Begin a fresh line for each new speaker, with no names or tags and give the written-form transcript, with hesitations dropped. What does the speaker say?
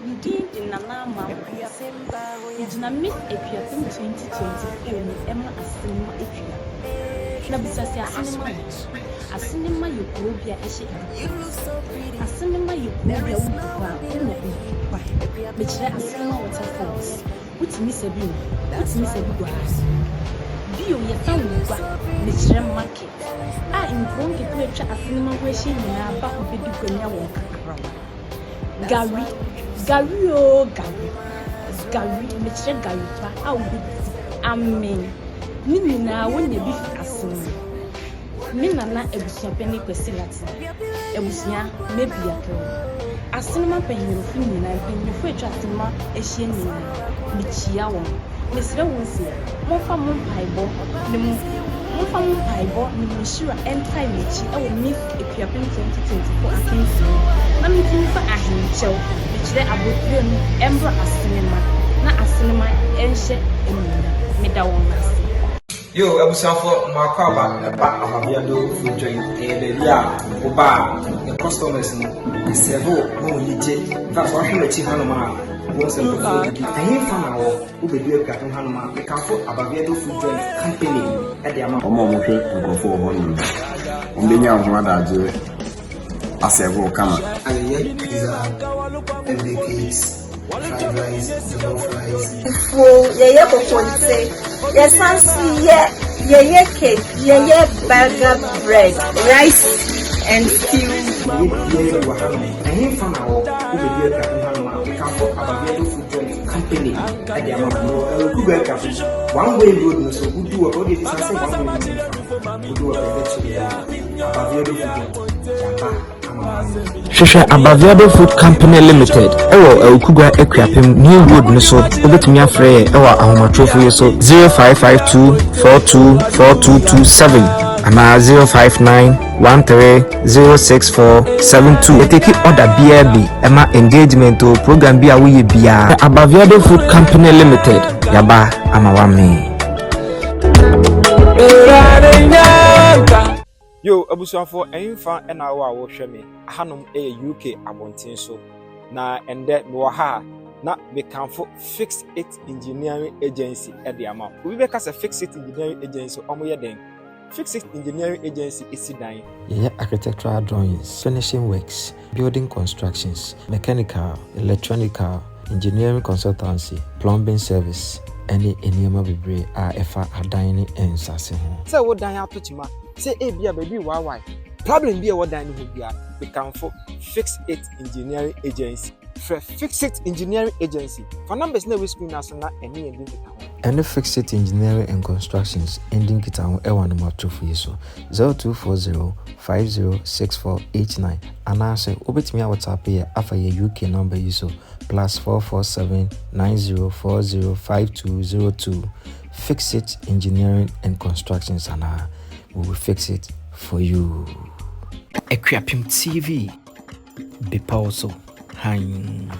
Indeed, in Nanama, Dynamic Akuapem 2024 Emma Asinima Equia. Nabisasi Asinima Yukubia Eshi. Asinima Yukubia Upa, which let Asinima waterfalls. Which Miss Abin, which Miss Abigua. Bio Yatanguba, which market. I inform the creature Asinima where she may back with the Gunya walk around. Gary, Mr. Gary, I'll be. Amen. Nina, when you be asking. Minana, a penny quesilati. A busia, maybe a girl. A cinema penny of Finny, and penny for a cinema, a shame, Michiawan. Miss Rowensy, more from one pieball, more from one pieball, Monsieur and time Michi, I will miss Akuapem 2024 against you. Mammy for a hincho, which they are with them, Ember a cinema, not a cinema, and shit, and Medawan.
Yo, I was out for my car back of a food joint, and the customers several more legit. That's why I'm a chief Hanoma. Once and before, I ain't from our who be a carton Hanoma, we can for a food joint company at the amount of more to go for 1 on the young one. I said, well, come on. I ate pizza, every case. Fried rice, jollof rice.
Yeah, yes, fancy, yeah, cake, yeah, burger, bread, rice, and stew.
I ain't from our who be a food joint company at the amount of one way road, so who do a body is one way who do a
Shusha Abaviado Food Company Limited. Ewo Akuapem Akuapem New Road Niso. Obetumi afre ewa ahomatrofo yeso 0552424227 ana 0591306472. Eteki order BRB ema engagement o program bi awoye bia. Abaviado Food Company Limited. Yaba amawame.
Yo, abusuafo enfa na wo a wo hwe me hanom UK abonten so na ende no ha na me kanfo Fix It Engineering Agency e de ama obi be kasa Fix It Engineering Agency omo ye den Fix It Engineering Agency isidan
yeah, architectural drawings, finishing works, building constructions, mechanical, electronical, engineering consultancy, plumbing service, any enema bebre a efa adan en sase ho
say wo dan atochima say e bia baby why problem be what dan ho bia we can for Fix It Engineering Agency for Fix It Engineering Agency for numbers na we screen na so na eni ending kita ho
and Fix It Engineering and Constructions ending kita ho e wan ma to for so 0240506489 ana say obetimi a WhatsApp here afa your UK number yiso +44790405202 Fix It Engineering and Constructions ana we will fix it for you. Akuapem TV. Be also. Hein.